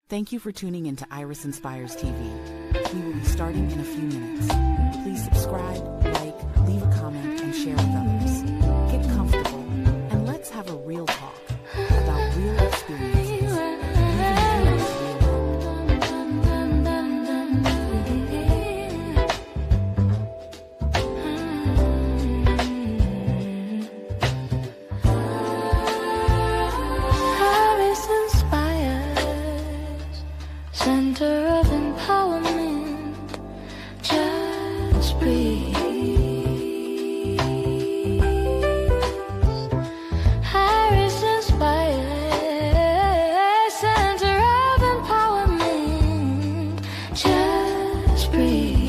Thank you for tuning into Iris Inspires TV. We will be starting in a few minutes. Please subscribe, like, leave a comment, and share with others. Get comfortable, and let's have a real talk about real experiences. Leaving you with real Iris inspires, center of empowerment. Just breathe. Iris inspires, center of empowerment. Just breathe.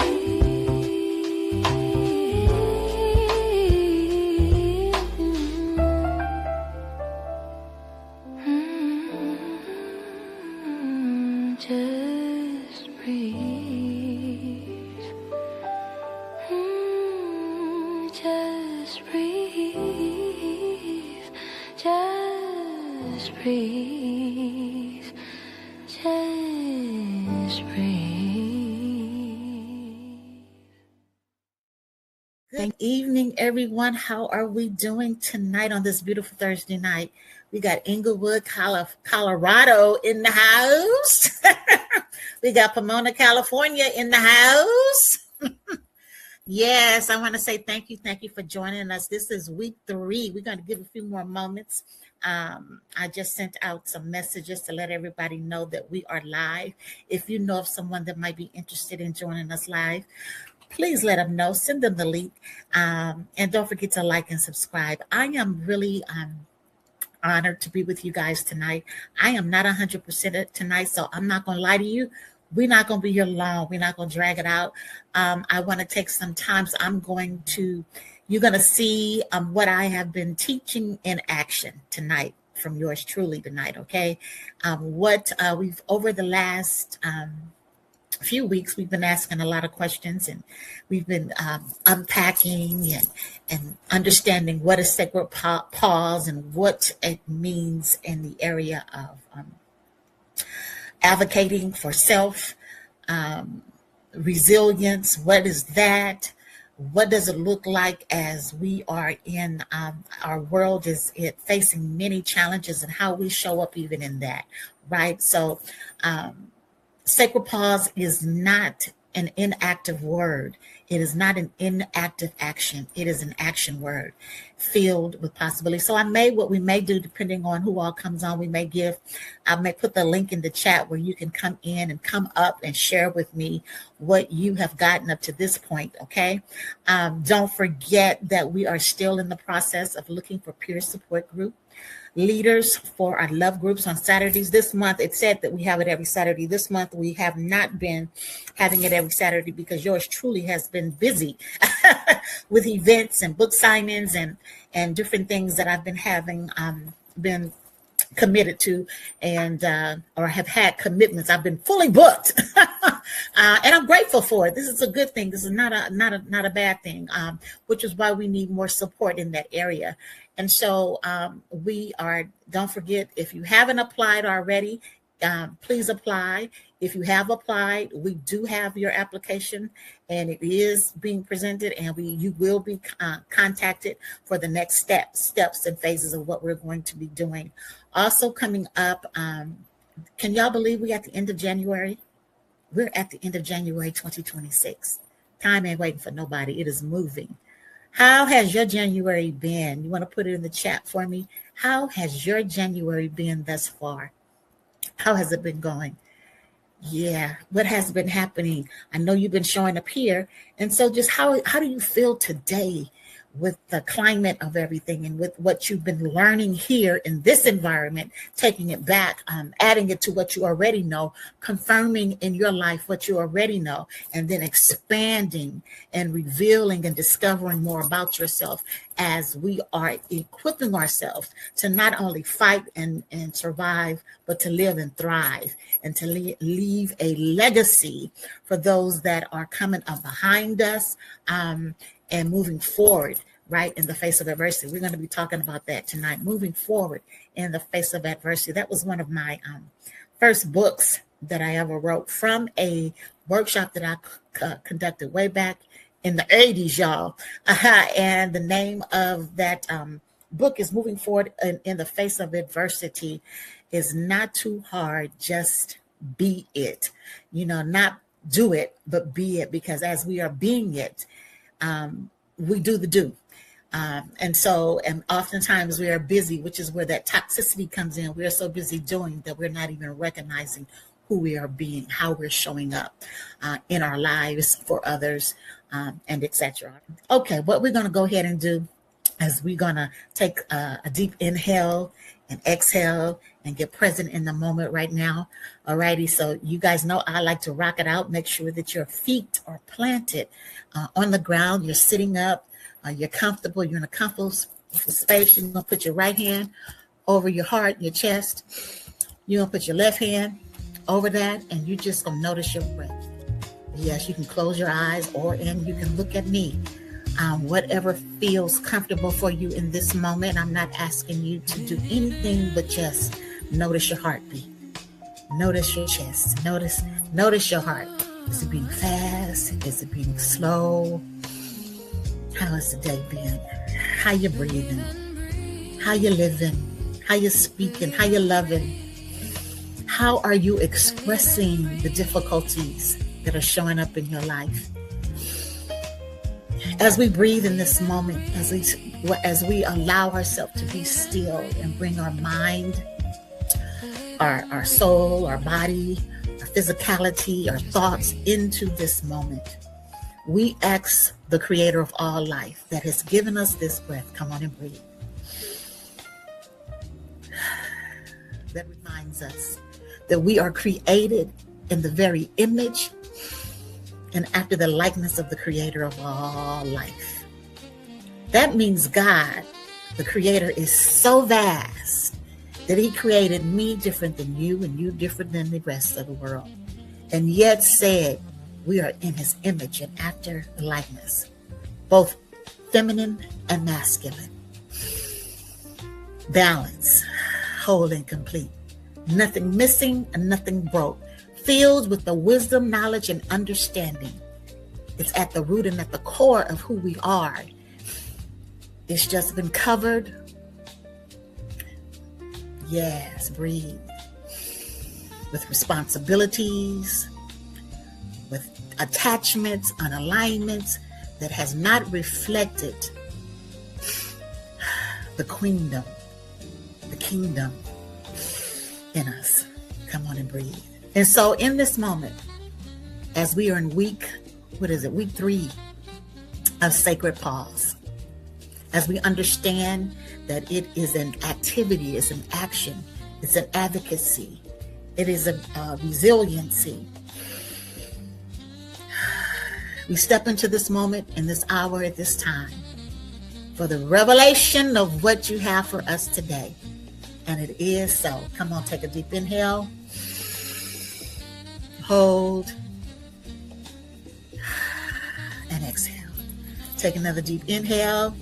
Just breathe. Just breathe. Just breathe. Just breathe. Good evening, everyone. How are we doing tonight on this beautiful Thursday night? We got Inglewood, Colorado in the house. We got Pomona, California in the house. Yes, I want to say thank you for joining us. This is week 3. We're going to give a few more moments. I just sent out some messages to let everybody know that we are live. If you know of someone that might be interested in joining us live, please let them know. Send them the link. And don't forget to like and subscribe. I am really honored to be with you guys tonight. I am not 100% tonight, so I'm not going to lie to you. We're not going to be here long. We're not going to drag it out. I want to take some time. So you're going to see what I have been teaching in action tonight from yours truly tonight, okay? We've, over the last few weeks, we've been asking a lot of questions, and we've been unpacking and understanding what is sacred pause and what it means in the area of advocating for self, resilience. What is that? What does it look like as we are in our world is it facing many challenges, and how we show up even in that, right? So sacred pause is not an inactive word. It is not an inactive action. It is an action word filled with possibility. So what we may do, depending on who all comes on, I may put the link in the chat where you can come in and come up and share with me what you have gotten up to this point, okay? Don't forget that we are still in the process of looking for peer support group leaders for our love groups on Saturdays. This month, it said that we have it every Saturday. This month, we have not been having it every Saturday because yours truly has been busy with events and book signings and different things that I've been having, been committed to and or have had commitments. I've been fully booked. And I'm grateful for it. This is a good thing. This is not a bad thing, which is why we need more support in that area. And so don't forget, if you haven't applied already, please apply. If you have applied, we do have your application, and it is being presented, and you will be contacted for the next steps and phases of what we're going to be doing. Also coming up, can y'all believe we're at the end of January? We're at the end of January 2026. Time ain't waiting for nobody. It is moving. How has your January been? You want to put it in the chat for me? How has your January been thus far? How has it been going? Yeah, what has been happening? I know you've been showing up here. And so just how do you feel today with the climate of everything and with what you've been learning here in this environment, taking it back, adding it to what you already know, confirming in your life what you already know, and then expanding and revealing and discovering more about yourself as we are equipping ourselves to not only fight and survive, but to live and thrive and to leave a legacy for those that are coming up behind us, and moving forward, right, in the face of adversity. We're going to be talking about that tonight, moving forward in the face of adversity. That was one of my first books that I ever wrote from a workshop that I conducted way back in the 80s, y'all. And the name of that book is Moving Forward in the Face of Adversity. Is not too hard, just be it. Not do it, but be it, because as we are being it, we do the do. And oftentimes we are busy, which is where that toxicity comes in. We are so busy doing that we're not even recognizing who we are being, how we're showing up in our lives for others, and etc. Okay, what we're going to go ahead and do is we're going to take a deep inhale and exhale and get present in the moment right now. Alrighty, so you guys know I like to rock it out. Make sure that your feet are planted on the ground. You're sitting up. You're comfortable. You're in a comfortable space. You're going to put your right hand over your heart, your chest. You're going to put your left hand over that, and you're just going to notice your breath. Yes, you can close your eyes, and you can look at me. Whatever feels comfortable for you in this moment. I'm not asking you to do anything but just notice your heartbeat. Notice your chest. Notice your heart. Is it beating fast? Is it beating slow? How has the day been? How you breathing? How you living? How you speaking? How you loving? How are you expressing the difficulties that are showing up in your life? As we breathe in this moment, as we allow ourselves to be still and bring our mind, our soul, our body, our physicality, our thoughts into this moment, we ask the creator of all life that has given us this breath, come on and breathe. That reminds us that we are created in the very image and after the likeness of the creator of all life. That means God, the creator, is so vast that he created me different than you and you different than the rest of the world. And yet said we are in his image and after the likeness, both feminine and masculine. Balance, whole and complete. Nothing missing and nothing broke. Filled with the wisdom, knowledge, and understanding. It's at the root and at the core of who we are. It's just been covered. Yes, breathe. With responsibilities, with attachments, unalignments that has not reflected the kingdom in us. Come on and breathe. And so in this moment, as we are in week 3 of Sacred Pause, as we understand that it is an activity, it's an action, it's an advocacy, it is a resiliency. We step into this moment, in this hour, at this time, for the revelation of what you have for us today. And it is so. Come on, take a deep inhale. Hold. And exhale. Take another deep inhale.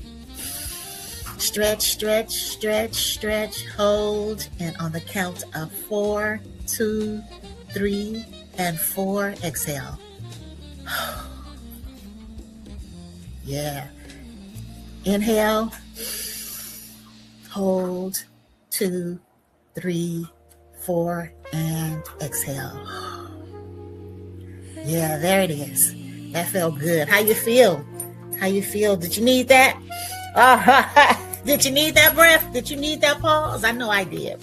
Stretch, stretch, stretch, stretch. Hold. And on the count of 4, 2, 3, and 4, exhale. Yeah. Inhale. Hold. 2, 3, 4, and exhale. Yeah, there it is. That felt good. How you feel? How you feel? Did you need that? Did you need that breath? Did you need that pause? I know I did.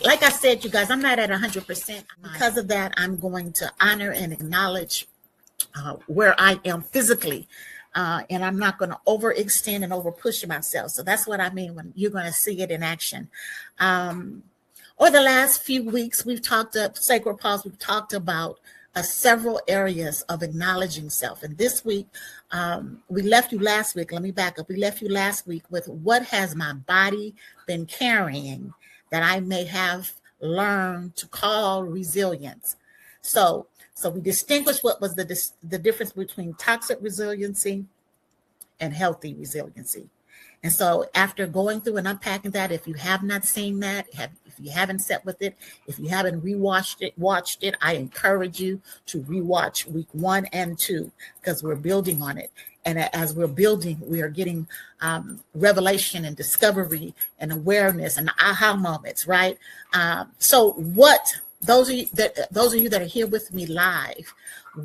Like I said, you guys, I'm not at 100%. Because of that, I'm going to honor and acknowledge where I am physically. And I'm not going to overextend and overpush myself. So that's what I mean when you're going to see it in action. Over the last few weeks, we've talked about Sacred Pause. We've talked about several areas of acknowledging self. And this week, we left you last week. Let me back up. We left you last week with what has my body been carrying that I may have learned to call resilience. So we distinguished what was the difference between toxic resiliency and healthy resiliency. And so after going through and unpacking that, if you have not seen that, if you haven't sat with it, if you haven't watched it, I encourage you to rewatch week 1 and 2, because we're building on it. And as we're building, we are getting revelation and discovery and awareness and aha moments, right? So what, those of you that are here with me live,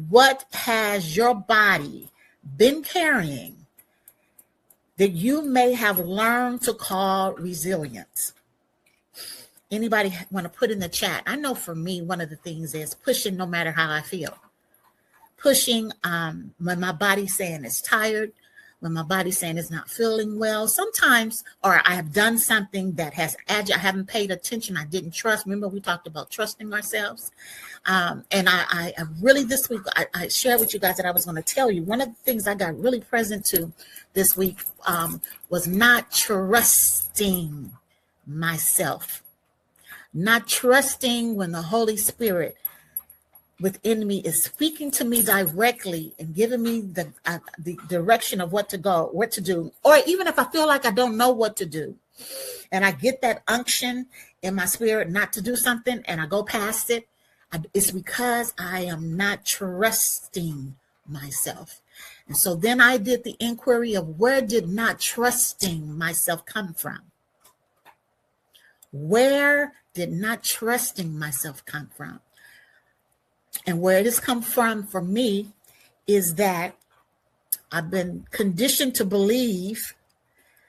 what has your body been carrying that you may have learned to call resilience? Anybody want to put in the chat? I know for me, one of the things is pushing no matter how I feel. Pushing when my body's saying it's tired, when my body's saying it's not feeling well. Sometimes, or I have done something that has I haven't paid attention, I didn't trust. Remember, we talked about trusting ourselves. And I really, this week, I shared with you guys that I was going to tell you, one of the things I got really present to this week was not trusting myself. Not trusting when the Holy Spirit within me is speaking to me directly and giving me the direction of what to go, what to do. Or even if I feel like I don't know what to do, and I get that unction in my spirit not to do something, and I go past it, it's because I am not trusting myself. And so then I did the inquiry of, where did not trusting myself come from? Where did not trusting myself come from? And where it has come from for me is that I've been conditioned to believe,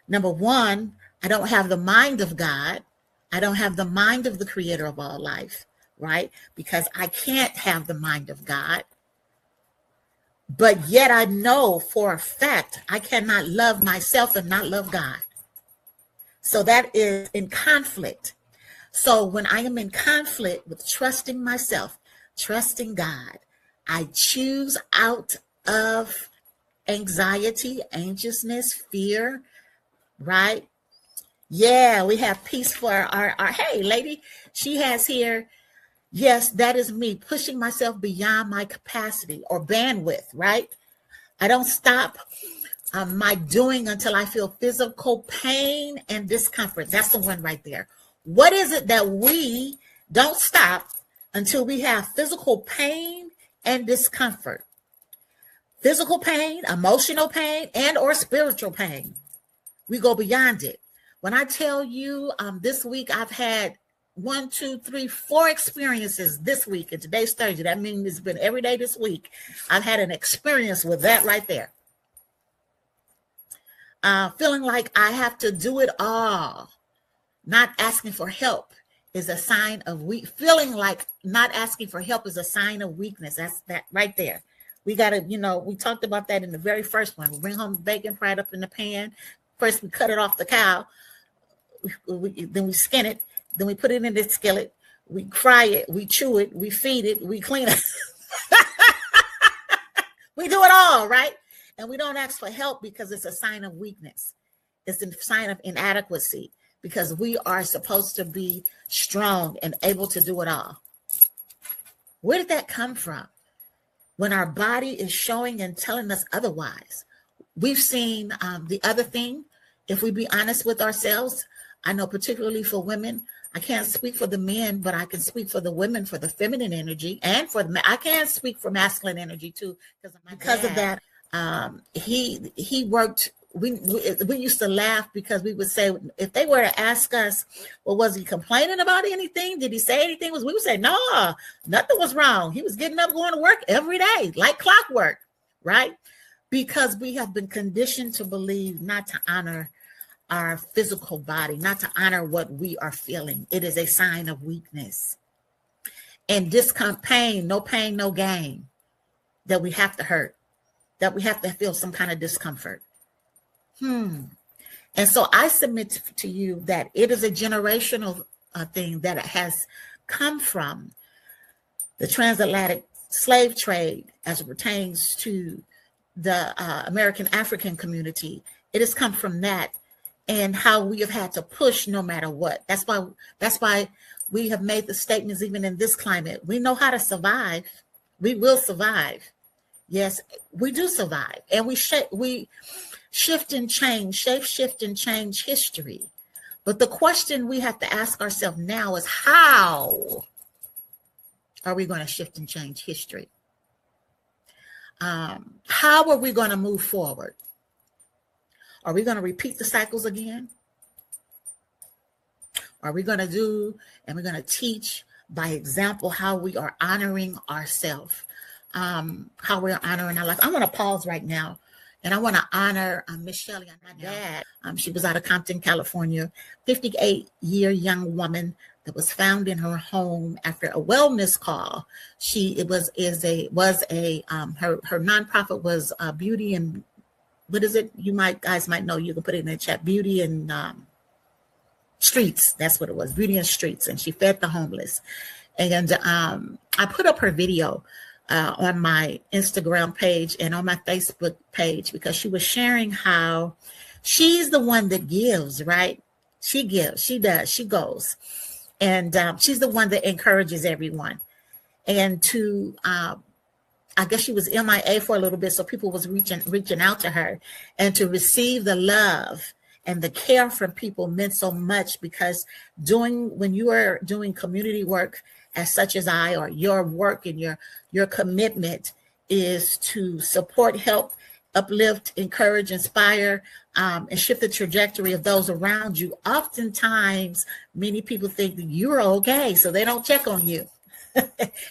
number one, I don't have the mind of God. I don't have the mind of the creator of all life, right? Because I can't have the mind of God. But yet I know for a fact I cannot love myself and not love God. So that is in conflict. So when I am in conflict with trusting myself, trusting God, I choose out of anxiety, anxiousness, fear, right? Yeah, we have peace for our hey, lady, she has here, yes, that is me pushing myself beyond my capacity or bandwidth, right? I don't stop my doing until I feel physical pain and discomfort. That's the one right there. What is it that we don't stop until we have physical pain and discomfort? Physical pain, emotional pain, and or spiritual pain. We go beyond it. When I tell you this week, I've had 1, 2, 3, 4 experiences this week, and today's Thursday. That means it's been every day this week. I've had an experience with that right there. Feeling like I have to do it all. Not asking for help is a sign of weak. Feeling like not asking for help is a sign of weakness. That's that right there. We got to, we talked about that in the very first one. We bring home the bacon, fry it up in the pan. First, we cut it off the cow. Then we skin it. Then we put it in the skillet. We fry it. We chew it. We feed it. We clean it. We do it all, right? And we don't ask for help because it's a sign of weakness. It's a sign of inadequacy, because we are supposed to be strong and able to do it all. Where did that come from? When our body is showing and telling us otherwise. We've seen the other thing, if we be honest with ourselves. I know particularly for women, I can't speak for the men, but I can speak for the women, for the feminine energy, and for the I can't speak for masculine energy too, because of that. He worked. We used to laugh because we would say, if they were to ask us, well, was he complaining about anything? Did he say anything? We would say, no, nothing was wrong. He was getting up, going to work every day, like clockwork, right? Because we have been conditioned to believe not to honor our physical body, not to honor what we are feeling. It is a sign of weakness. And pain, no gain, that we have to hurt, that we have to feel some kind of discomfort. And so I submit to you that it is a generational thing that has come from the transatlantic slave trade as it pertains to the American African community. It has come from that, and how we have had to push no matter what. That's why we have made the statements, even in this climate. We know how to survive. We will survive. Yes, we do survive, and we shift and change, shape shift and change history. But the question we have to ask ourselves now is, how are we going to shift and change history? How are we going to move forward? Are we going to repeat the cycles again? Are we going to do, and we're going to teach by example how we are honoring ourselves, how we're honoring our life? I want to pause right now, and I want to honor Miss Shelley, my dad. She was out of Compton, California, 58-year young woman that was found in her home after a wellness call. Her nonprofit was Beauty and, what is it? Guys might know. You can put it in the chat. Beauty and Streets. That's what it was. Beauty and Streets, and she fed the homeless. And I put up her video on my Instagram page and on my Facebook page because she was sharing how she's the one that gives, right? She gives, she does, she goes. And she's the one that encourages everyone. And I guess she was MIA for a little bit, so people was reaching out to her, and to receive the love and the care from people meant so much, because when you are doing community work as such as I, or your work and your commitment is to support, help, uplift, encourage, inspire, and shift the trajectory of those around you. Oftentimes, many people think that you're okay, so they don't check on you.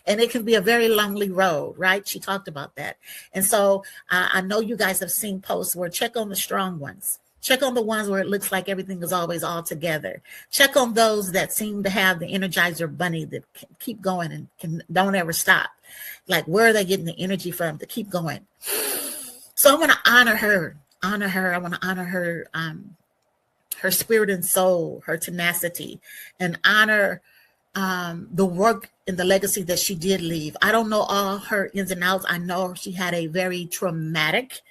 And it can be a very lonely road, right? She talked about that. And so I know you guys have seen posts where check on the strong ones. Check on the ones where it looks like everything is always all together. Check on those that seem to have the Energizer bunny that keep going and don't ever stop. Like, where are they getting the energy from to keep going? So I want to honor her. I want to honor her, her spirit and soul, her tenacity, and honor the work and the legacy that she did leave. I don't know all her ins and outs. I know she had a very traumatic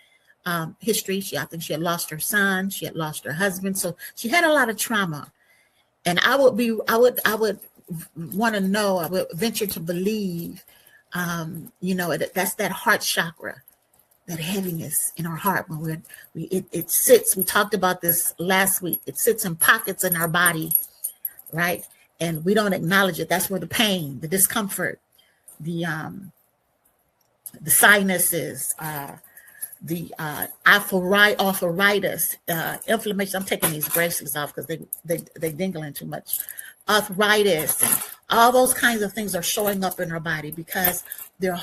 history. I think she had lost her son. She had lost her husband. So she had a lot of trauma. And I would want to know, I would venture to believe, that's that heart chakra, that heaviness in our heart. When it sits, we talked about this last week. It sits in pockets in our body, right? And we don't acknowledge it. That's where the pain, the discomfort, the sinuses, the arthritis, inflammation. I'm taking these bracelets off because they dingling too much. Arthritis, and all those kinds of things are showing up in our body because they're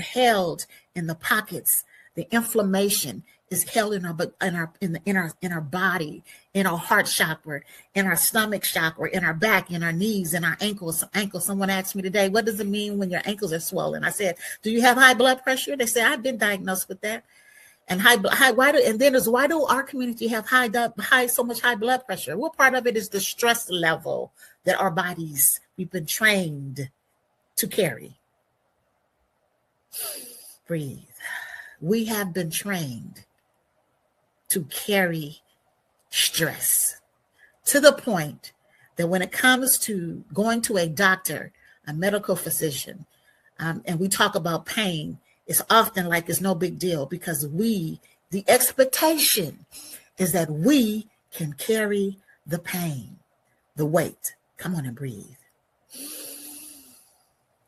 held in the pockets. The inflammation is held in our body, in our heart chakra, in our stomach chakra, in our back, in our knees, in our ankles. Someone asked me today, what does it mean when your ankles are swollen? I said, do you have high blood pressure? They said, I've been diagnosed with that. And why do our community have so much high blood pressure? Well, part of it is the stress level that our bodies, we've been trained to carry. Breathe. We have been trained to carry stress to the point that when it comes to going to a doctor, a medical physician, and we talk about pain, it's often like it's no big deal because the expectation is that we can carry the pain, the weight. Come on and breathe.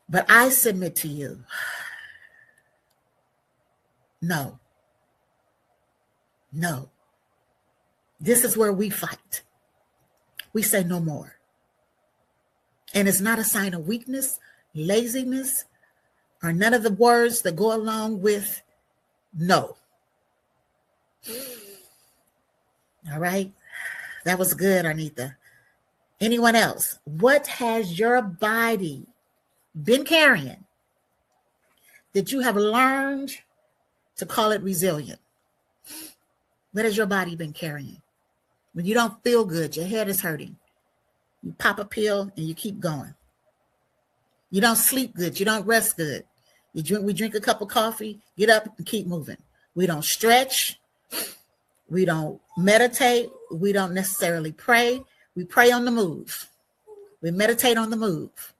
But I submit to you, no. This is where we fight. We say no more. And it's not a sign of weakness, laziness, or none of the words that go along with no. All right. That was good, Arnita. Anyone else? What has your body been carrying that you have learned to call it resilient? What has your body been carrying? When you don't feel good, your head is hurting, you pop a pill and you keep going. You don't sleep good, you don't rest good. We drink a cup of coffee, get up and keep moving. We don't stretch, we don't meditate, we don't necessarily pray. We pray on the move. We meditate on the move.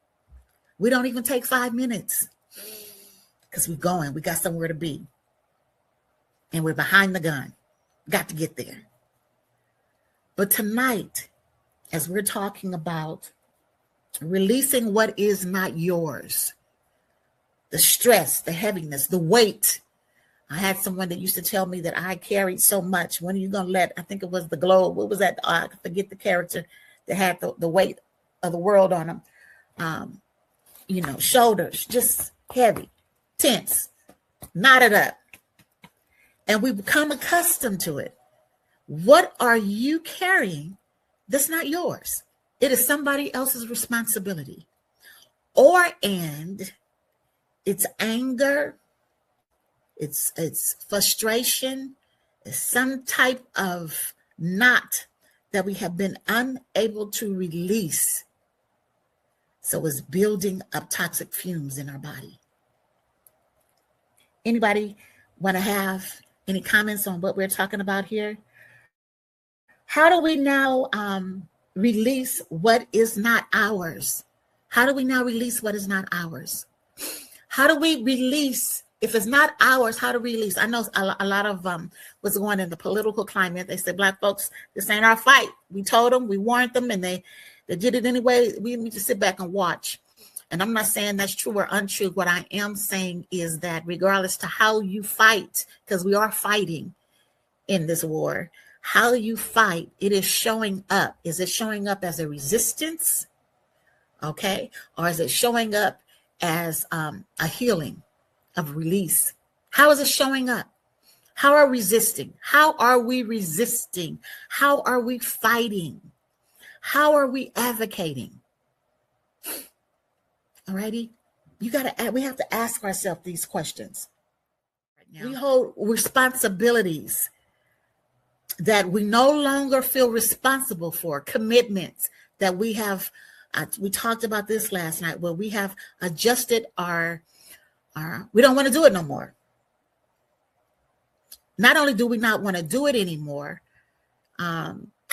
We don't even take 5 minutes. because we're going. We got somewhere to be. And we're behind the gun. Got to get there. But tonight, as we're talking about releasing what is not yours, the stress, the heaviness, the weight. I had someone that used to tell me that I carried so much. When are you going to let, I think it was the Globe. What was that? I forget the character that had the weight of the world on them. Shoulders, just heavy, tense, knotted up. And we become accustomed to it. What are you carrying that's not yours? It is somebody else's responsibility. And it's anger, it's frustration, it's some type of knot that we have been unable to release. So it's building up toxic fumes in our body. Anybody want to have any comments on what we're talking about here? How do we now release what is not ours? How do we now release what is not ours? How do we release, if it's not ours, how to release? I know a lot of what's going on in the political climate. They said, Black folks, this ain't our fight. We told them, we warned them, and they did it anyway. We need to sit back and watch. And I'm not saying that's true or untrue. What I am saying is that regardless to how you fight, because we are fighting in this war, how you fight, it is showing up. Is it showing up as a resistance? Okay. Or is it showing up as a healing of release? How is it showing up? How are we resisting? How are we resisting? How are we fighting? How are we advocating? Alrighty, we have to ask ourselves these questions. Right now, we hold responsibilities that we no longer feel responsible for, commitments that we have. We talked about this last night, where we have adjusted we don't want to do it no more. Not only do we not want to do it anymore,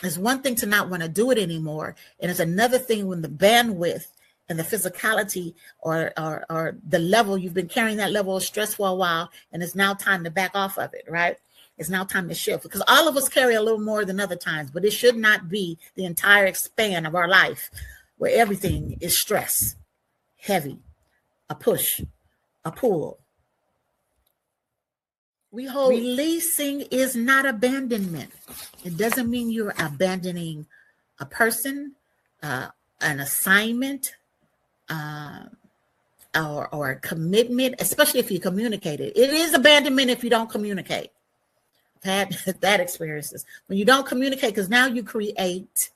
it's one thing to not want to do it anymore, and it's another thing when the bandwidth and the physicality or the level, you've been carrying that level of stress for a while, and it's now time to back off of it, right? It's now time to shift, because all of us carry a little more than other times, but it should not be the entire span of our life where everything is stress, heavy, a push, a pull. Releasing is not abandonment. It doesn't mean you're abandoning a person, an assignment, or a commitment, especially if you communicate it. It is abandonment if you don't communicate. I've had that experiences. When you don't communicate, because now you create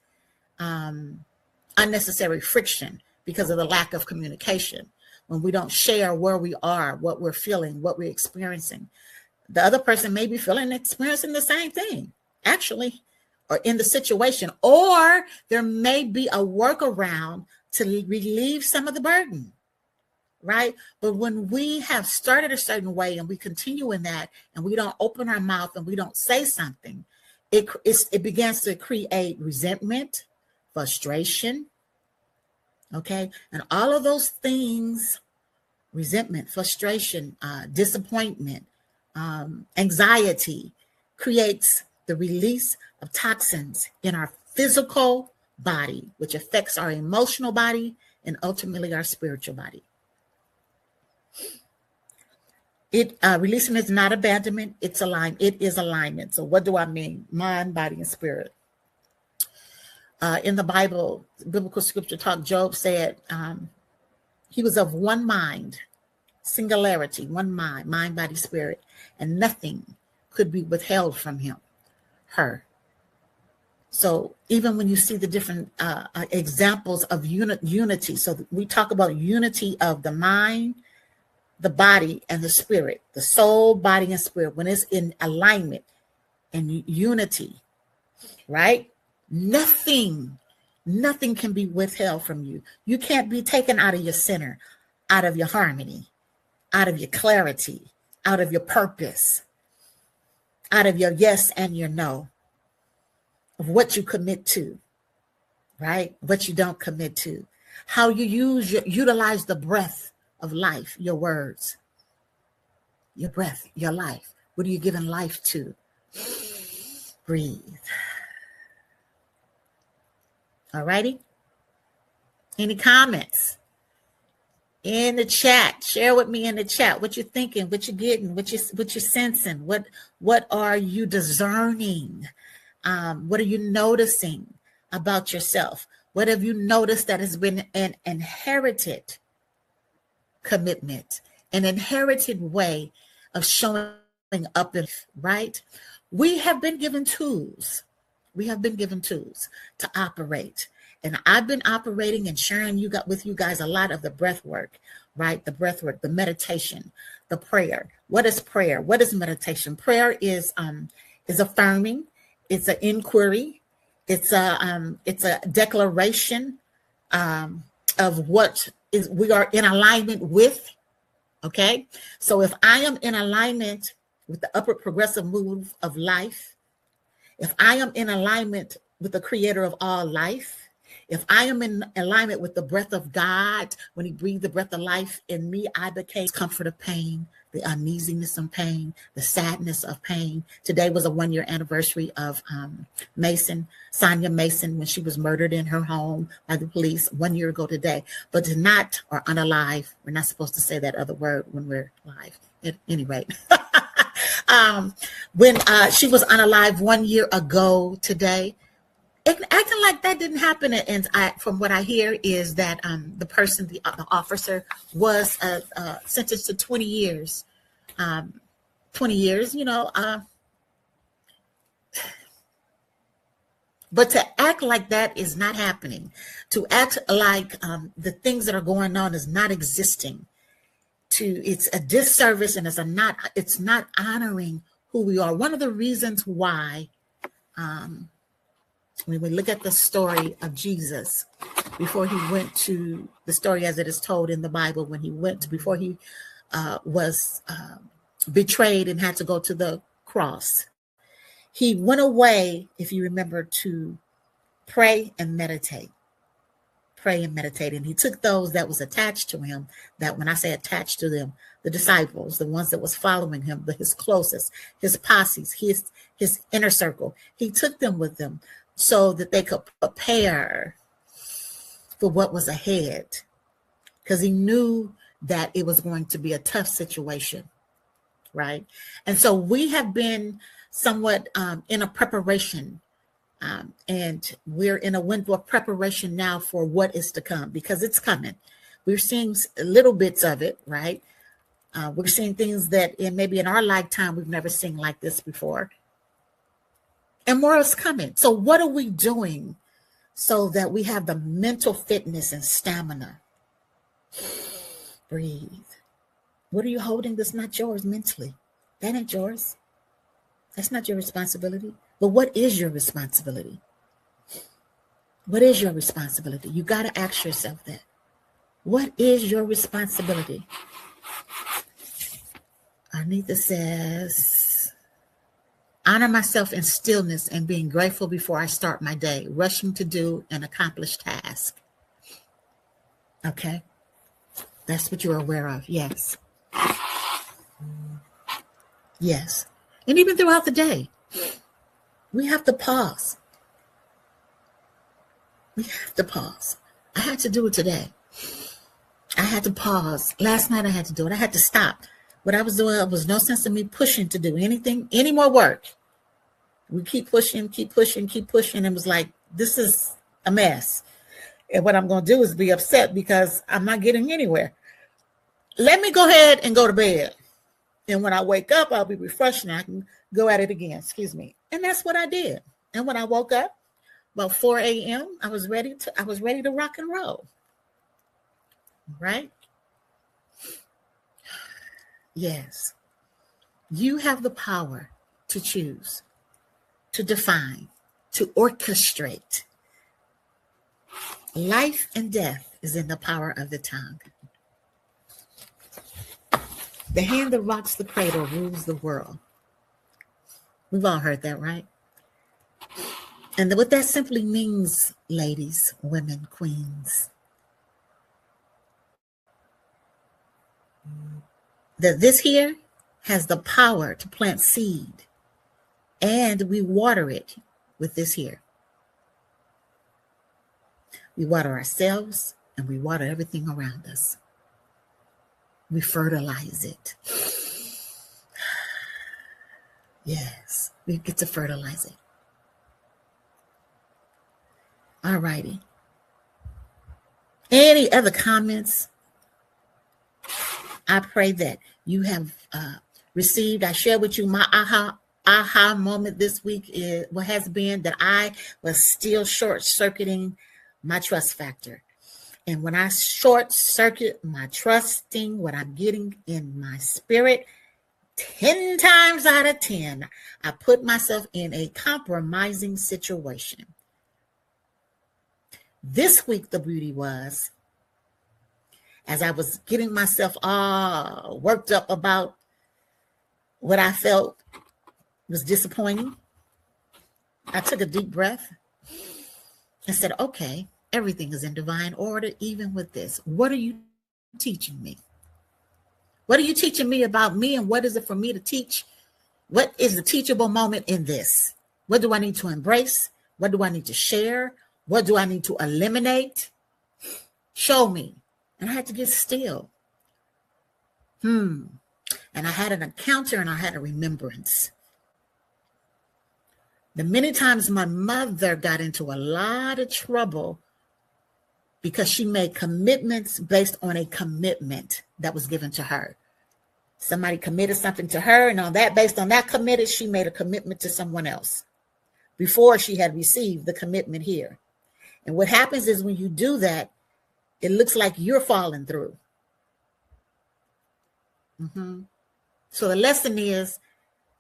unnecessary friction because of the lack of communication. When we don't share where we are, what we're feeling, what we're experiencing. The other person may be feeling and experiencing the same thing, actually, or in the situation, or there may be a workaround to relieve some of the burden, right? But when we have started a certain way and we continue in that, and we don't open our mouth and we don't say something, it begins to create resentment, frustration, okay? And all of those things, resentment, frustration, disappointment, anxiety, creates the release of toxins in our physical body, which affects our emotional body and ultimately our spiritual body. Releasing is not abandonment, it's alignment. It is alignment. So what do I mean? Mind, body, and spirit. In the Bible, biblical scripture talk, Job said he was of one mind, singularity, one mind, body, spirit, and nothing could be withheld from her. So even when you see the different examples of unity, so we talk about unity of the mind, the body, and the spirit, the soul, body, and spirit, when it's in alignment and unity, right? Nothing can be withheld from you. You can't be taken out of your center, out of your harmony, out of your clarity, out of your purpose, out of your yes and your no, of what you commit to, right? What you don't commit to, how you utilize the breath of life, your words, Your breath, your life. What are you giving life to? Breathe. All righty. Any comments in the chat? Share with me in the chat what you're thinking, what you're getting, what you're sensing. What are you discerning? What are you noticing about yourself? What have you noticed that has been an inherited commitment, an inherited way of showing up in, right? We have been given tools. We have been given tools to operate. And I've been operating and sharing with you guys a lot of the breath work, right? The breath work, the meditation, the prayer. What is prayer? What is meditation? Prayer is affirming. It's an inquiry. It's a declaration of what is we are in alignment with. Okay, so if I am in alignment with the upward progressive move of life, if I am in alignment with the creator of all life, if I am in alignment with the breath of God, when he breathed the breath of life in me, I became comfort of pain, the uneasiness of pain, the sadness of pain. Today was a 1-year anniversary of Sonia Mason, when she was murdered in her home by the police 1 year ago today. But to not, or unalive, we're not supposed to say that other word when we're live. At any rate. When she was unalive 1 year ago today, acting like that didn't happen. And from what I hear is that the person, the officer, was sentenced to 20 years. 20 years, but to act like that is not happening. To act like the things that are going on is not existing. It's a disservice, and it's not honoring who we are. One of the reasons why when we look at the story of Jesus, before he went to the story as it is told in the Bible, before he was betrayed and had to go to the cross, he went away, if you remember, to pray and meditate. Pray and meditate. And he took those that was attached to him, that when I say attached to them, the disciples, the ones that was following him, his closest, his posses, his inner circle, he took them with him so that they could prepare for what was ahead, because he knew that it was going to be a tough situation, right? And so we have been somewhat in a preparation, and we're in a window of preparation now for what is to come, because it's coming. We're seeing little bits of it, right? We're seeing things that maybe in our lifetime we've never seen like this before. And more is coming. So what are we doing so that we have the mental fitness and stamina? Breathe. What are you holding that's not yours mentally? That ain't yours. That's not your responsibility. But what is your responsibility? What is your responsibility? You got to ask yourself that. What is your responsibility? Arnita says, honor myself in stillness and being grateful before I start my day, rushing to do an accomplished task. Okay. That's what you're aware of. Yes. Yes. And even throughout the day, we have to pause. We have to pause. I had to do it today. I had to pause. Last night I had to do it. I had to stop. What I was doing, there was no sense in me pushing to do anything, any more work. We keep pushing. And it was like, this is a mess. And what I'm going to do is be upset because I'm not getting anywhere. Let me go ahead and go to bed. And when I wake up, I'll be refreshed and I can go at it again. Excuse me. And that's what I did. And when I woke up about 4 a.m., I was ready to rock and roll. Right? Yes. You have the power to choose, to define, to orchestrate. Life and death is in the power of the tongue. The hand that rocks the cradle rules the world. We've all heard that, right? And what that simply means, ladies, women, queens, that this here has the power to plant seed, and we water it with this here. We water ourselves and we water everything around us. We fertilize it. Yes, we get to fertilize it. All righty. Any other comments? I pray that you have received. I share with you my aha moment this week is what has been that I was still short-circuiting my trust factor. And when I short-circuit my trusting, what I'm getting in my spirit, 10 times out of 10, I put myself in a compromising situation. This week, the beauty was, as I was getting myself all worked up about what I felt was disappointing, I took a deep breath and said, okay, everything is in divine order, even with this. What are you teaching me? What are you teaching me about me, and what is it for me to teach? What is the teachable moment in this? What do I need to embrace? What do I need to share? What do I need to eliminate? Show me. And I had to get still. And I had an encounter and I had a remembrance. The many times my mother got into a lot of trouble because she made commitments based on a commitment that was given to her. Somebody committed something to her, and based on that committed, she made a commitment to someone else before she had received the commitment here. And what happens is when you do that, it looks like you're falling through. So the lesson is,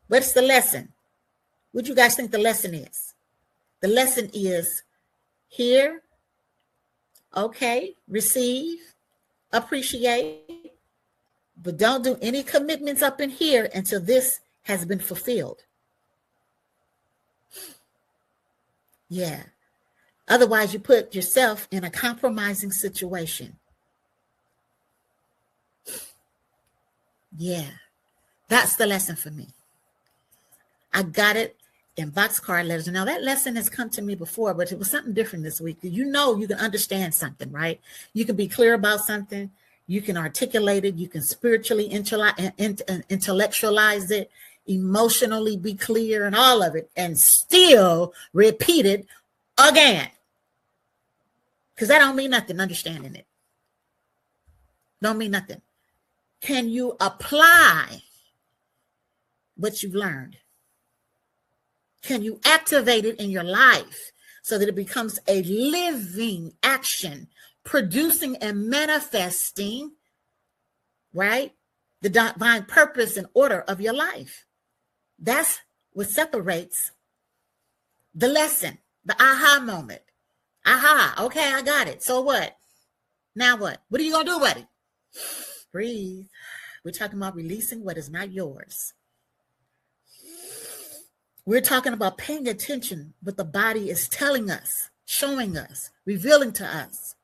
what's the lesson? What do you guys think the lesson is? The lesson is hear, okay, receive, appreciate, but don't do any commitments up in here until this has been fulfilled. Yeah. Otherwise, you put yourself in a compromising situation. Yeah. That's the lesson for me. I got it in boxcar letters. Now, that lesson has come to me before, but it was something different this week. You know, you can understand something, right? You can be clear about something. You can articulate it. You can spiritually intellectualize it, emotionally be clear and all of it, and still repeat it again. Because that don't mean nothing, understanding it. Don't mean nothing. Can you apply what you've learned? Can you activate it in your life so that it becomes a living action, producing and manifesting, right, the divine purpose and order of your life? That's what separates the lesson, the aha moment. Aha, okay, I got it. So what? Now what? What are you going to do with it? Breathe. We're talking about releasing what is not yours. We're talking about paying attention what the body is telling us, showing us, revealing to us,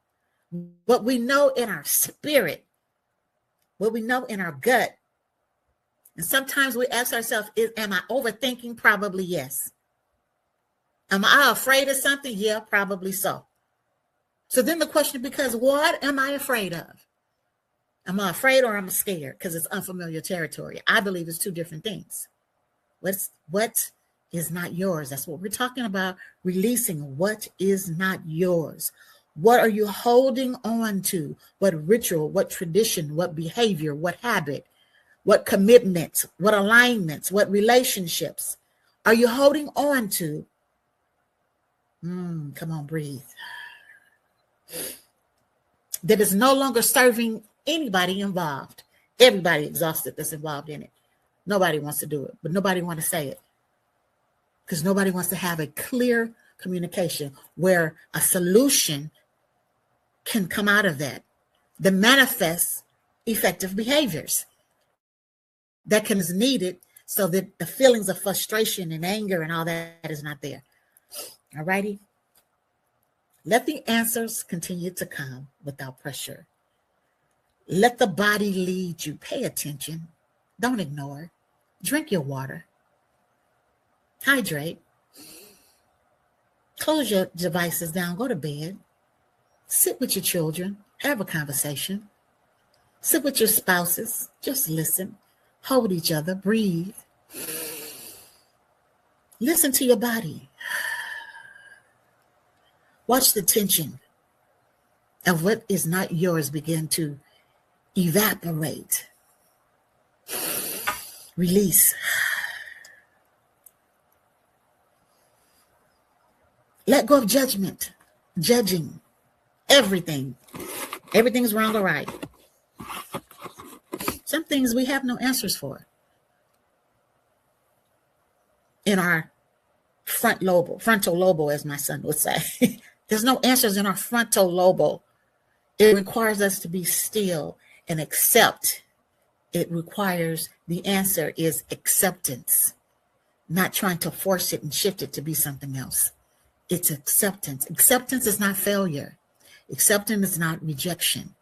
what we know in our spirit, what we know in our gut. And sometimes we ask ourselves, am I overthinking? Probably yes. Am I afraid of something? Yeah, probably so. So then the question becomes, what am I afraid of? Am I afraid or am I scared? Because it's unfamiliar territory. I believe it's two different things. What is not yours? That's what we're talking about. Releasing what is not yours. What are you holding on to? What ritual, what tradition, what behavior, what habit, what commitments, what alignments, what relationships are you holding on to? Come on, breathe. That is no longer serving anybody involved. Everybody exhausted that's involved in it. Nobody wants to do it, but nobody wants to say it. Because nobody wants to have a clear communication where a solution can come out of that manifests effective behaviors that is needed so that the feelings of frustration and anger and all that is not there. All righty. Let the answers continue to come without pressure. Let the body lead you. Pay attention. Don't ignore. Drink your water. Hydrate. Close your devices down. Go to bed. Sit with your children. Have a conversation. Sit with your spouses. Just listen. Hold each other. Breathe. Listen to your body. Watch the tension of what is not yours begin to evaporate. Release. Let go of judgment, judging everything. Everything is wrong or right. Some things we have no answers for in our frontal lobe, as my son would say. There's no answers in our frontal lobe. It requires us to be still and accept. It requires, the answer is acceptance, not trying to force it and shift it to be something else. It's acceptance. Acceptance is not failure. Acceptance is not rejection.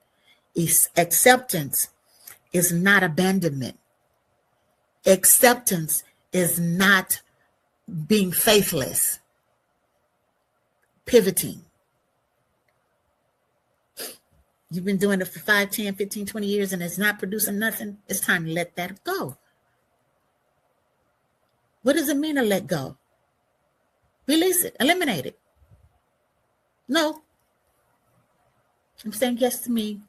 Acceptance is not abandonment. Acceptance is not being faithless, pivoting. You've been doing it for 5, 10, 15, 20 years and it's not producing nothing. It's time to let that go. What does it mean to let go? Release it. Eliminate it. No. I'm saying yes to me.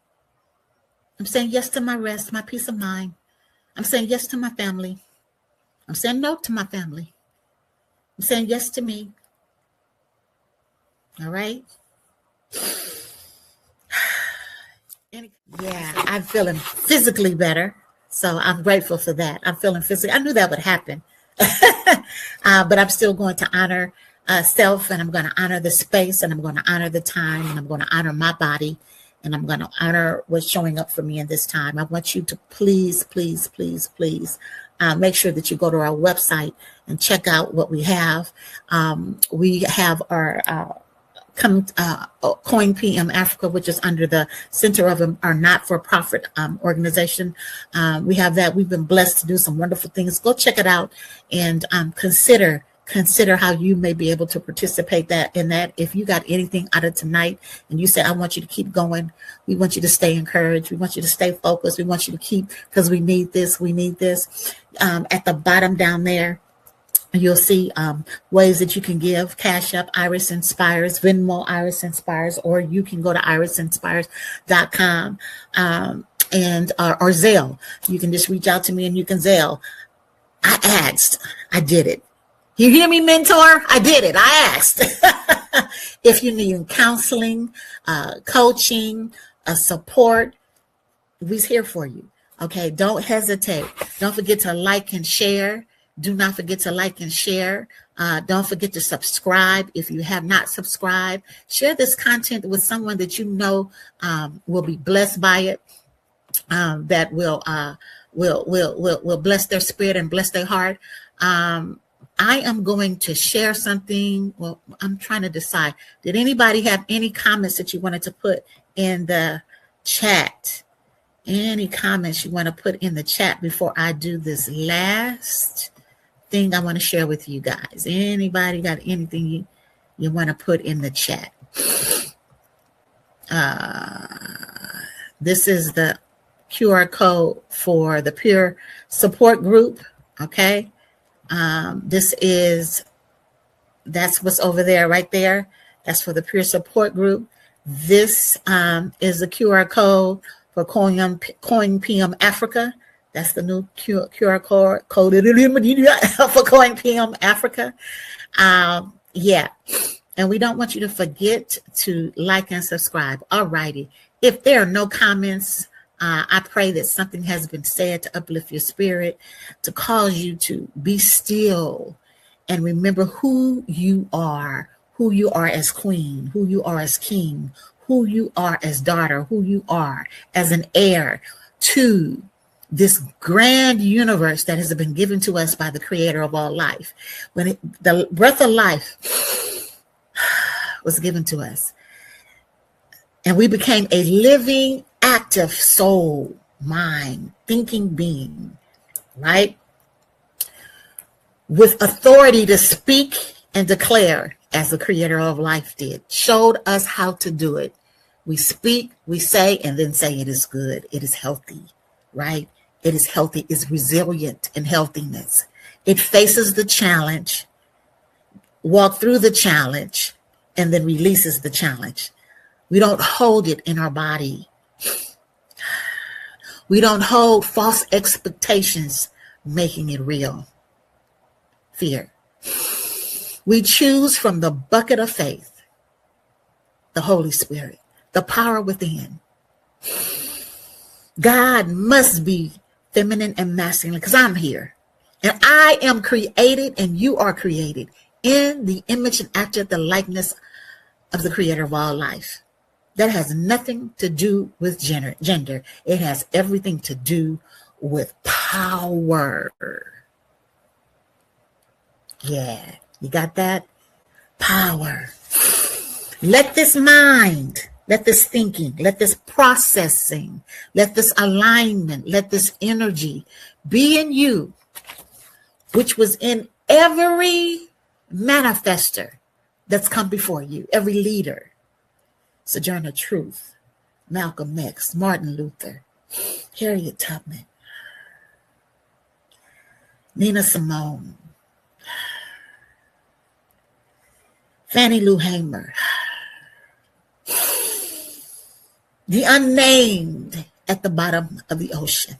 I'm saying yes to my rest, my peace of mind. I'm saying yes to my family. I'm saying no to my family. I'm saying yes to me. All right? Yeah, I'm feeling physically better. So I'm grateful for that. I'm feeling physically. I knew that would happen. But I'm still going to honor self, and I'm going to honor the space, and I'm going to honor the time, and I'm going to honor my body, and I'm going to honor what's showing up for me in this time. I want you to please make sure that you go to our website and check out what we have. We have our Coin PM Africa, which is under the center of our not-for-profit organization. We have that. We've been blessed to do some wonderful things. Go check it out and consider how you may be able to participate in that. If you got anything out of tonight and you say, I want you to keep going, we want you to stay encouraged, we want you to stay focused, we want you to keep, because we need this. At the bottom down there, you'll see ways that you can give. Cash App, Iris Inspires, Venmo, Iris Inspires, or you can go to irisinspires.com and or Zelle. You can just reach out to me and you can Zelle. I asked. I did it. You hear me, mentor? I did it. I asked. If you need counseling, coaching, support, we's here for you. Okay, don't hesitate. Don't forget to like and share. Do not forget to like and share. Don't forget to subscribe. If you have not subscribed, share this content with someone that you know will be blessed by it. That will bless their spirit and bless their heart. I am going to share something. Well, I'm trying to decide. Did anybody have any comments that you wanted to put in the chat? Any comments you want to put in the chat before I do this last thing I want to share with you guys? Anybody got anything you want to put in the chat? This is the QR code for the peer support group. Okay. That's what's over there, right there. That's for the peer support group. This is the QR code for Coin PM Africa. That's the new QR code for Coin PM Africa. Yeah. And we don't want you to forget to like and subscribe. All righty. If there are no comments, I pray that something has been said to uplift your spirit, to cause you to be still and remember who you are as queen, who you are as king, who you are as daughter, who you are as an heir to this grand universe that has been given to us by the creator of all life. When the breath of life was given to us, and we became a living, active soul, mind, thinking being. right? With authority to speak and declare, as the creator of life did, showed us how to do it. We speak, we say, and then say it is good. It is healthy, right? It is healthy, it's resilient in healthiness. It faces the challenge, walk through the challenge, and then releases the challenge. We don't hold it in our body. We don't hold false expectations, making it real. Fear. We choose from the bucket of faith, the Holy Spirit, the power within. God must be feminine and masculine, because I'm here. And I am created, and you are created in the image and after the likeness of the creator of all life. That has nothing to do with gender. It has everything to do with power. Yeah, you got that? Power. Let this mind, let this thinking, let this processing, let this alignment, let this energy be in you, which was in every manifester that's come before you, every leader. Sojourner Truth, Malcolm X, Martin Luther, Harriet Tubman, Nina Simone, Fannie Lou Hamer, the unnamed at the bottom of the ocean.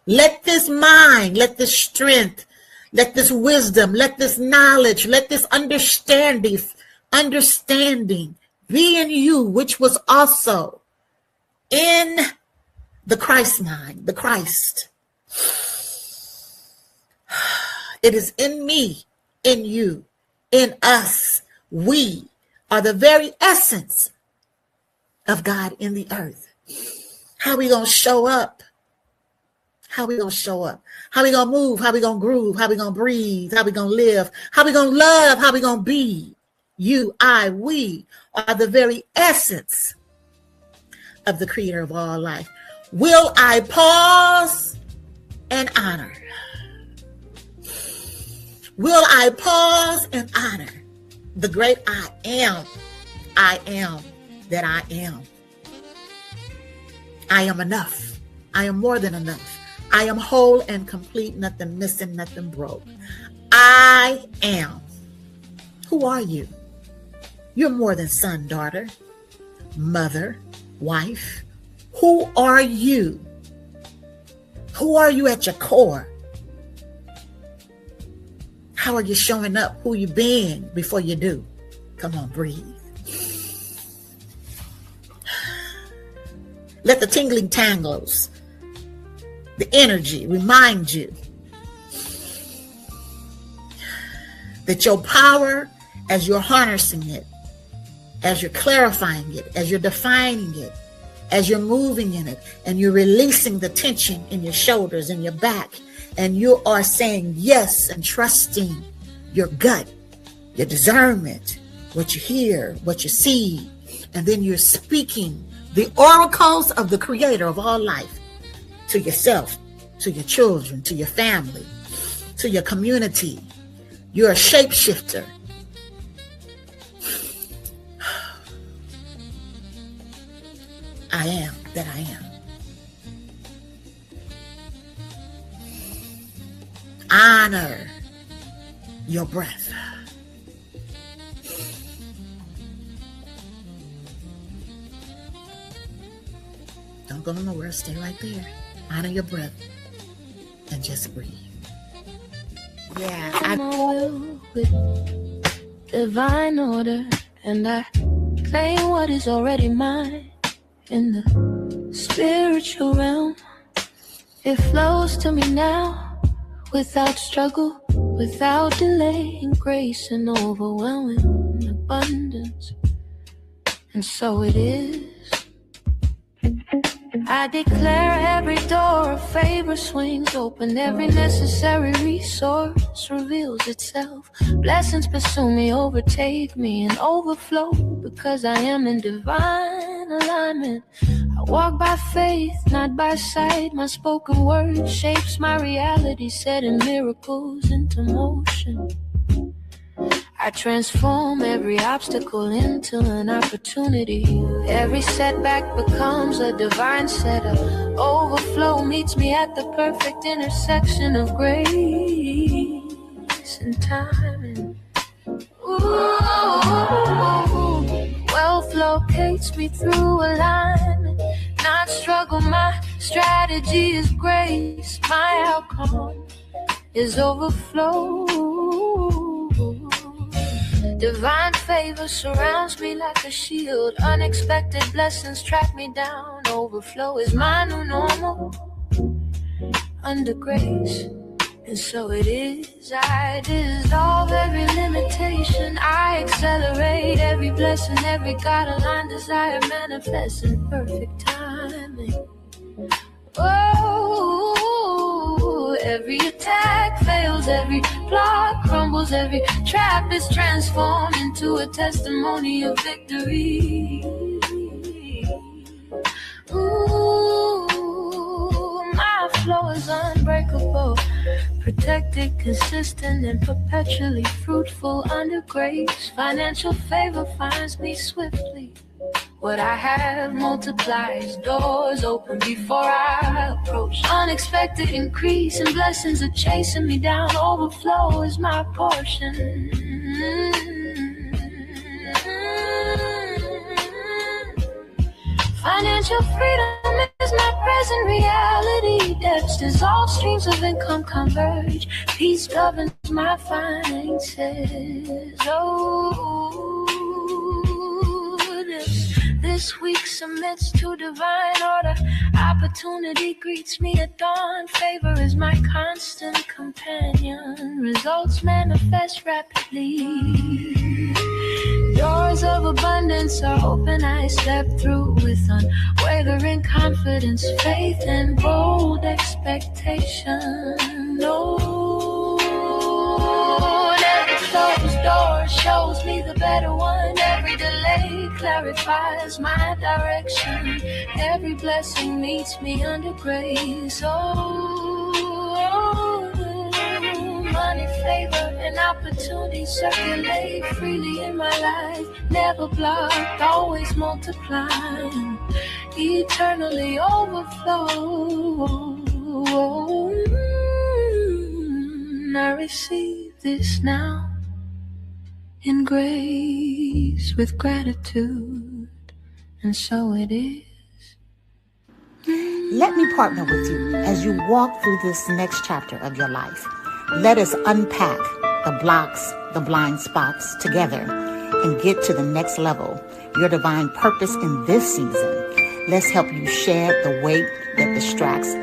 Let this mind, let this strength, let this wisdom, let this knowledge, let this understanding be in you, which was also in the Christ mind, the Christ. It is in me, in you, in us. We are the very essence of God in the earth. How we gonna show up? How we gonna show up? How we gonna move? How we gonna groove? How we gonna breathe? How we gonna live? How we gonna love? How we gonna be? You, I, we are the very essence of the creator of all life. Will I pause and honor? Will I pause and honor the great I am that I am? I am enough. I am more than enough. I am whole and complete, nothing missing, nothing broke. I am. Who are you? You're more than son, daughter, mother, wife. Who are you? Who are you at your core? How are you showing up? Who you being before you do? Come on, breathe. Let the tingling tangles, the energy remind you that your power, as you're harnessing it, as you're clarifying it, as you're defining it, as you're moving in it, and you're releasing the tension in your shoulders and your back, and you are saying yes and trusting your gut, your discernment, what you hear, what you see, and then you're speaking the oracles of the creator of all life to yourself, to your children, to your family, to your community. You're a shapeshifter. I am that I am. Honor your breath. Don't go nowhere. Stay right there. Honor your breath and just breathe. Yeah, I will with divine order, and I claim what is already mine in the spiritual realm. It flows to me now, without struggle, without delay, in grace and overwhelming abundance. And so it is. I declare every door of favor swings open, every necessary resource reveals itself. Blessings pursue me, overtake me, and overflow, because I am in divine divine alignment. I walk by faith, not by sight. My spoken word shapes my reality, setting miracles into motion. I transform every obstacle into an opportunity. Every setback becomes a divine setup. Overflow meets me at the perfect intersection of grace and timing. Wealth locates me through alignment, not struggle. My strategy is grace. My outcome is overflow. Divine favor surrounds me like a shield. Unexpected blessings track me down. Overflow is my new normal under grace. And so it is. I dissolve every limitation. I accelerate every blessing. Every God-aligned desire manifests in perfect timing. Oh, every attack fails, every plot crumbles, every trap is transformed into a testimony of victory. Ooh, my flow is unbreakable, protected, consistent, and perpetually fruitful under grace. Financial favor finds me swiftly. What I have multiplies, doors open before I approach. Unexpected increase and blessings are chasing me down. Overflow is my portion. Financial freedom is my present reality. Debts dissolve, streams of income converge. Peace governs my finances. This week submits to divine order. Opportunity greets me at dawn. Favor is my constant companion. Results manifest rapidly. Doors of abundance are open. I step through with unwavering confidence, faith, and bold expectation. Every closed door shows me the better one. Every delay clarifies my direction. Every blessing meets me under grace. Money, favor, and opportunity circulate freely in my life. Never blocked, always multiplying, eternally overflow. I receive this now in grace with gratitude, and so it is. Let me partner with you as you walk through this next chapter of your life. Let us unpack the blocks, the blind spots together and get to the next level. Your divine purpose in this season. Let's help you shed the weight that distracts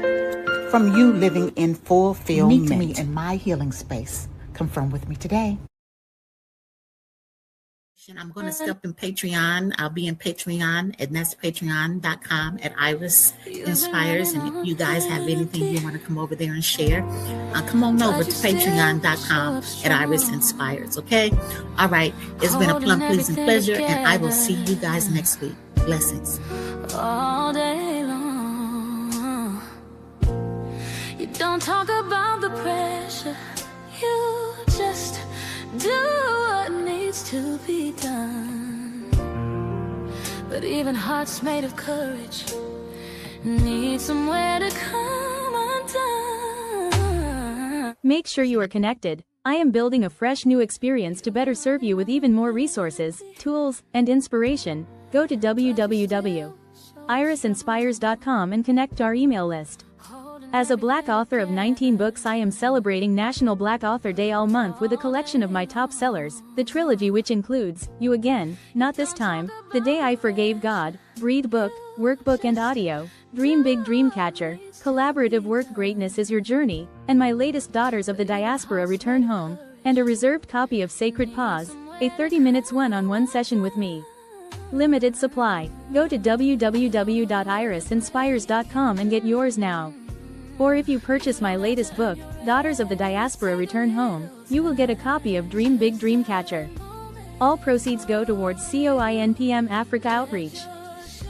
from you living in fulfillment. Meet me in my healing space. Confirm with me today. I'm going to step in Patreon. I'll be in Patreon, and that's patreon.com at Iris Inspires. And if you guys have anything you want to come over there and share, come on over to patreon.com at Iris Inspires, okay? All right. It's been a plum pleasing pleasure, and I will see you guys next week. Blessings. All day long. You don't talk about the pressure. You just do what needs to be done. But even hearts made of courage need somewhere to come undone. Make sure you are connected. I am building a fresh new experience to better serve you with even more resources, tools, and inspiration. Go to www.irisinspires.com and connect our email list. As a Black author of 19 books, I am celebrating National Black Author Day all month with a collection of my top sellers, the trilogy, which includes You Again, Not This Time, The Day I Forgave God, Breathe Book, Workbook and Audio, Dream Big Dreamcatcher, Collaborative Work Greatness Is Your Journey, and my latest Daughters of the Diaspora Return Home, and a reserved copy of Sacred Pause, a 30 minutes one-on-one session with me. Limited supply. Go to www.irisinspires.com and get yours now. Or if you purchase my latest book, Daughters of the Diaspora Return Home, you will get a copy of Dream Big Dreamcatcher. All proceeds go towards COINPM Africa Outreach.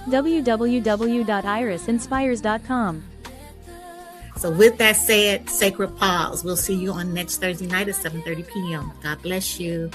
www.irisinspires.com. So with that said, sacred pause. We'll see you on next Thursday night at 7:30 p.m. God bless you.